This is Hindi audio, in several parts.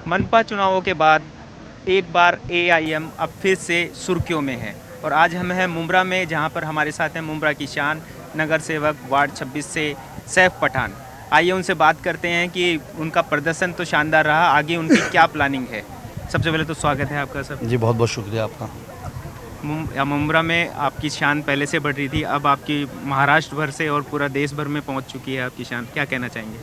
मनपा चुनावों के बाद एक बार एआईएम अब फिर से सुर्खियों में है और आज हम हैं मुंब्रा में, जहां पर हमारे साथ हैं मुंब्रा की शान नगर सेवक वार्ड 26 से सैफ पठान। आइए उनसे बात करते हैं कि उनका प्रदर्शन तो शानदार रहा, आगे उनकी क्या प्लानिंग है। सबसे पहले तो स्वागत है आपका सर। जी बहुत बहुत शुक्रिया आपका। मुंब्रा में आपकी शान पहले से बढ़ रही थी, अब आपकी महाराष्ट्र भर से और पूरा देश भर में पहुंच चुकी है आपकी शान, क्या कहना चाहेंगे?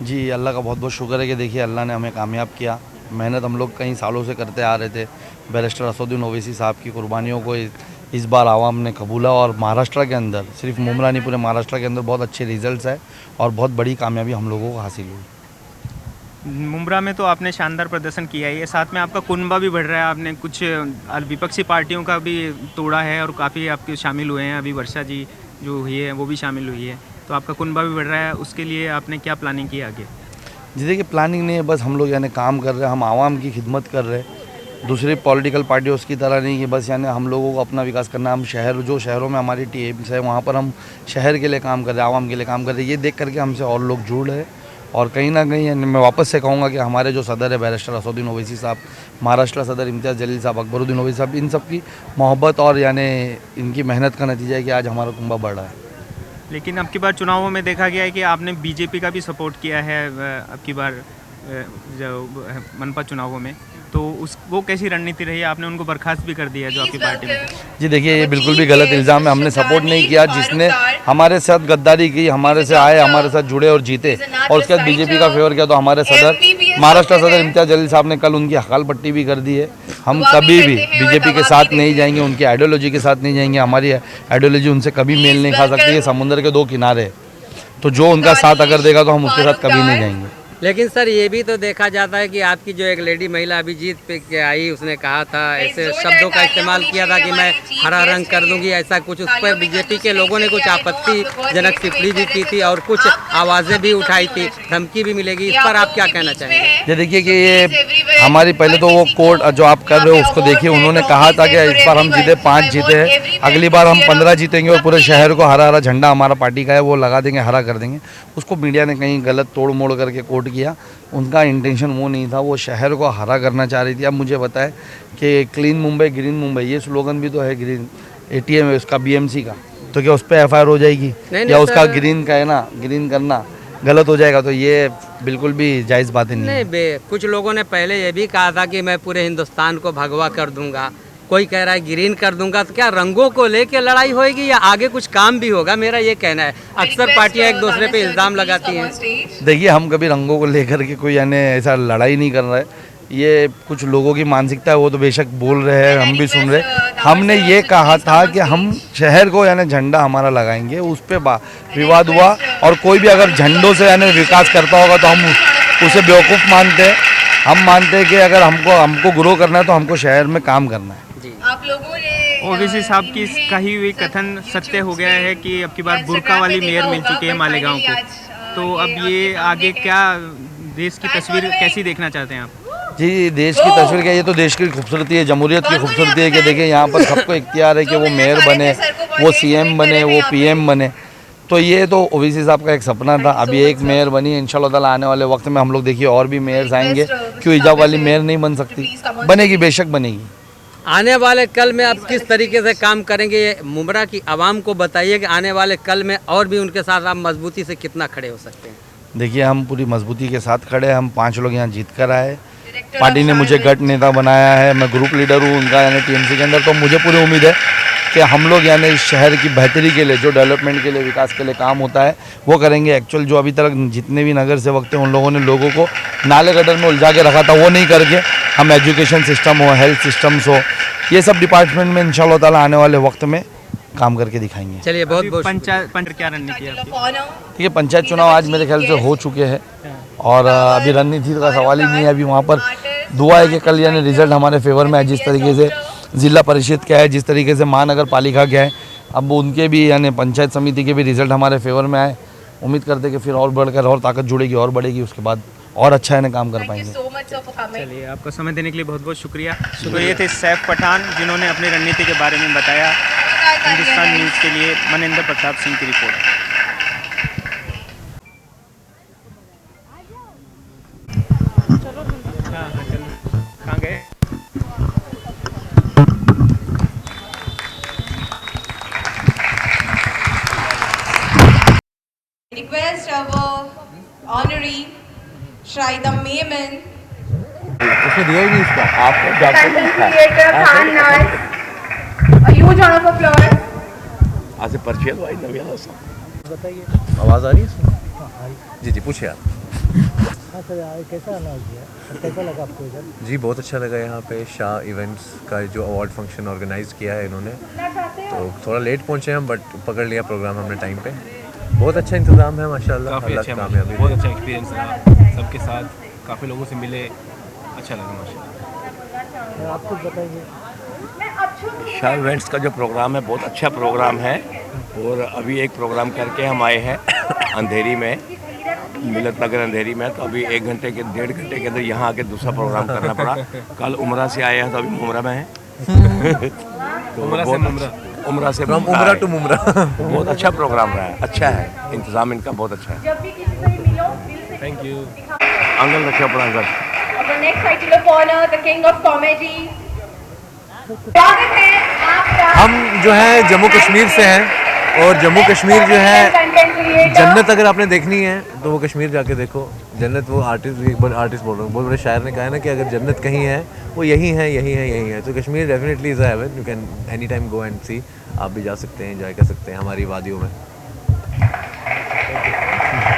जी अल्लाह का बहुत बहुत शुक्र है कि देखिए अल्लाह ने हमें कामयाब किया। मेहनत हम लोग कई सालों से करते आ रहे थे। बैरिस्टर असदुद्दीन ओवैसी साहब की कुर्बानियों को इस बार आवाम ने कबूला और महाराष्ट्र के अंदर, सिर्फ मुंब्रा नहीं पूरे महाराष्ट्र के अंदर बहुत अच्छे रिजल्ट्स है और बहुत बड़ी कामयाबी हम लोगों को हासिल हुई। मुंब्रा में तो आपने शानदार प्रदर्शन किया है, साथ में आपका कुनबा भी बढ़ रहा है। आपने कुछ विपक्षी पार्टियों का भी तोड़ा है और काफ़ी आपके शामिल हुए हैं। अभी वर्षा जी जो हुई है वो भी शामिल हुई है, तो आपका कुनबा भी बढ़ रहा है। उसके लिए आपने क्या प्लानिंग की आगे? जी देखिए प्लानिंग नहीं है, बस हम लोग यानी काम कर रहे हैं, हम आवाम की खिदमत कर रहे हैं। दूसरी पॉलिटिकल पार्टियों की तरह नहीं कि बस यानी हम लोगों को अपना विकास करना। हम जो शहरों में हमारी टीएम्स है वहाँ पर हम शहर के लिए काम कर रहे हैं, आवाम के लिए काम कर रहे हैं। ये देख करके हमसे और लोग जुड़ रहे हैं और कहीं ना कहीं मैं वापस से कहूँगा कि हमारे जो सदर है बैरिस्टर असदुद्दीन ओवैसी साहब, महाराष्ट्र सदर इम्तियाज़ जलील साहब, अकबरुद्दीन ओवैसी साहब, इन सब की मोहब्बत और यानी इनकी मेहनत का नतीजा है कि आज हमारा कुंबा बढ़ रहा है। लेकिन अब की बार चुनावों में देखा गया है कि आपने बीजेपी का भी सपोर्ट किया है अब की बार जो मनपा चुनावों में, तो वो कैसी रणनीति रही? आपने उनको बर्खास्त भी कर दिया जो आपकी पार्टी में। जी देखिए ये बिल्कुल भी गलत इल्ज़ाम है। हमने सपोर्ट नहीं किया। जिसने हमारे साथ गद्दारी की, हमारे से आए, हमारे साथ जुड़े और जीते और उसके बाद बीजेपी का फेवर किया, तो हमारे सदर महाराष्ट्र सदर इम्तियाज़ जलील साहब ने कल उनकी हकाल पट्टी भी कर दी है। हम कभी भी बीजेपी के साथ नहीं जाएंगे, उनकी आइडियोलॉजी के साथ नहीं जाएंगे। हमारी आइडियोलॉजी उनसे कभी मेल नहीं खा सकती है। समुद्र के दो किनारे, तो जो उनका साथ अगर देगा तो हम उसके साथ कभी नहीं जाएंगे। लेकिन सर ये भी तो देखा जाता है कि आपकी जो एक लेडी महिला अभी जीत पे के आई, उसने कहा था, ऐसे शब्दों का इस्तेमाल किया था कि मैं हरा रंग कर दूंगी, ऐसा कुछ। उस पर बीजेपी के लोगों ने कुछ आपत्तिजनक टिप्पणी भी की थी और कुछ आवाज़ें भी उठाई थी, धमकी भी मिलेगी। इस पर आप क्या कहना चाहेंगे? ये देखिए कि ये हमारी पहले तो वो कोड जो आप कर रहे हो उसको देखिए। उन्होंने कहा था कि इस बार हम जीते 5 जीते हैं, अगली बार हम 15 जीतेंगे और पूरे शहर को हरा हरा झंडा हमारा पार्टी का है वो लगा देंगे, हरा कर देंगे। उसको मीडिया ने कहीं गलत तोड़ मोड़ करके कोट किया। उनका इंटेंशन वो नहीं था, वो शहर को हरा करना चाह रही थी। अब मुझे बताए कि क्लीन मुंबई ग्रीन मुंबई, ये स्लोगन भी तो है ग्रीन एटीएम है उसका बीएमसी का, तो क्या उस पर एफआईआर हो जाएगी? या उसका ग्रीन का है ना, ग्रीन करना गलत हो जाएगा? तो ये बिल्कुल भी जायज़ बात नहीं है। कुछ लोगों ने पहले ये भी कहा था कि मैं पूरे हिंदुस्तान को भगवा कर दूंगा, कोई कह रहा है ग्रीन कर दूंगा। तो क्या रंगों को लेके लड़ाई होगी या आगे कुछ काम भी होगा? मेरा ये कहना है। अक्सर पार्टियां एक दूसरे पे इल्ज़ाम लगाती हैं। देखिए हम कभी रंगों को लेकर के कोई यानी ऐसा लड़ाई नहीं कर रहे। ये कुछ लोगों की मानसिकता है, वो तो बेशक बोल रहे हैं, हम भी सुन रहे। हमने ये कहा था कि हम शहर को यानी झंडा हमारा लगाएंगे, उस पर विवाद हुआ और कोई भी अगर झंडों से यानी विकास करता होगा तो हम उसे बेवकूफ़ मानते हैं। हम मानते हैं कि अगर हमको ग्रो करना है तो हमको शहर में काम करना है। आप लोगों ने ओवैसी साहब की कही हुई कथन सत्य हो गया है कि अब की बार बुर्का वाली मेयर मिल चुकी है मालेगांव को, तो अब ये आगे क्या देश की तस्वीर कैसी देखना चाहते हैं आप? जी देश की तस्वीर क्या, ये तो देश की खूबसूरती है, जमहूरियत की खूबसूरती है कि देखिए यहाँ पर सबको इख्तियार है कि वो मेयर बने, वो सीएम बने, वो पीएम बने। तो ये तो ओवैसी साहब का एक सपना था। अभी एक मेयर बनी है, इंशाल्लाह ताला आने वाले वक्त में हम लोग देखिए और भी मेयर्स आएंगे। क्यों हिजाब वाली मेयर नहीं बन सकती? बनेगी, बेशक बनेगी। आने वाले कल में आप किस तरीके से काम करेंगे, ये मुंब्रा की आवाम को बताइए कि आने वाले कल में और भी उनके साथ आप मजबूती से कितना खड़े हो सकते हैं? देखिए हम पूरी मजबूती के साथ खड़े हैं। हम 5 लोग यहाँ जीत कर आए, पार्टी ने मुझे गट नेता बनाया है, मैं ग्रुप लीडर हूँ उनका यानी टीएमसी के अंदर। तो मुझे पूरी उम्मीद है कि हम लोग यानी इस शहर की बेहतरी के लिए, जो डेवलपमेंट के लिए, विकास के लिए काम होता है वो करेंगे। एक्चुअल जो अभी तक जितने भी नगर सेवक थे उन लोगों ने लोगों को नाले गटर में उलझा के रखा था, वो नहीं करके हम एजुकेशन सिस्टम हो, हेल्थ सिस्टम्स हो, ये सब डिपार्टमेंट में इंशाल्लाह ताला आने वाले वक्त में काम करके दिखाएंगे। चलिए बहुत बहुत पंचायत क्या रणनीति है आपकी? ठीक है, पंचायत चुनाव आज मेरे ख्याल से हो चुके हैं और अभी रणनीति का सवाल ही नहीं है। अभी वहाँ पर दुआ है कि कल यानी रिजल्ट हमारे फेवर में है। जिस तरीके से जिला परिषद क्या है, जिस तरीके से महानगर पालिका क्या है, अब उनके भी यानी पंचायत समिति के भी रिजल्ट हमारे फेवर में आए। उम्मीद करते कि फिर और बढ़कर और ताकत जुड़ेगी और बढ़ेगी, उसके बाद और अच्छा है काम कर पाएंगे। चलिए आपका समय देने के लिए बहुत बहुत शुक्रिया। तो ये थे सैफ पठान जिन्होंने अपनी रणनीति के बारे में बताया। हिंदुस्तान न्यूज़ के लिए मनिंदर प्रताप सिंह की रिपोर्ट। उसने दिया ही नहीं उसका। आपको जाके content लिखा है। creator Khan Nas. A huge round of applause. आज से परिचय हुआ नवी आवाज़। आवाज़ आ रही है इसमें? जी जी पूछिए आप। हाँ सर, कैसा अनाउंस किया और कैसा लगा आपको इधर? जी बहुत अच्छा लगा यहाँ पे शाह इवेंट्स का जो अवार्ड फंक्शन ऑर्गेनाइज किया है इन्होंने, तो थोड़ा लेट पहुँचे हम बट पकड़ लिया प्रोग्राम हमने टाइम पे। बहुत अच्छा इंतज़ाम है माशाल्लाह, काफ़ी अल्लाह अच्छा की है, कामयाबी बहुत दे। अच्छा एक्सपीरियंस रहा सबके साथ, काफ़ी लोगों से मिले, अच्छा लगा माशाल्लाह। आप कुछ बताइए। शाह इवेंट्स का जो प्रोग्राम है बहुत अच्छा प्रोग्राम है, और अभी एक प्रोग्राम करके हम आए हैं अंधेरी में, मिलत नगर अंधेरी में। तो अभी 1 घंटे के 1.5 घंटे के अंदर यहाँ आके दूसरा प्रोग्राम करना पड़ा। कल उमरा से आए हैं तो अभी मुमरा में हैं। तो उमरा से मुमरा। उमरा से फ्रॉम उमरा टू मुमरा। तो बहुत अच्छा प्रोग्राम रहा है, अच्छा है, इंतज़ाम इनका बहुत अच्छा है। जब भी किसी से मिलो दिल से थैंक यू। अंगल रखे अपना अंगल। और the next title of honor, the king of comedy. स्वागत है आपका। हम जो है जम्मू कश्मीर से हैं, और जम्मू कश्मीर जो है जन्नत अगर आपने देखनी है तो वो कश्मीर जाके देखो। जन्नत वो आर्टिस्ट, एक बार आर्टिस्ट बोल रहा हूँ, बहुत बड़े शायर ने कहा है ना कि अगर जन्नत कहीं है वो यही है, यही है, यही है। तो Kashmir definitely is a heaven, you can any time go and see. आप भी जा सकते हैं, एंजॉय कर सकते हैं हमारी वादियों में।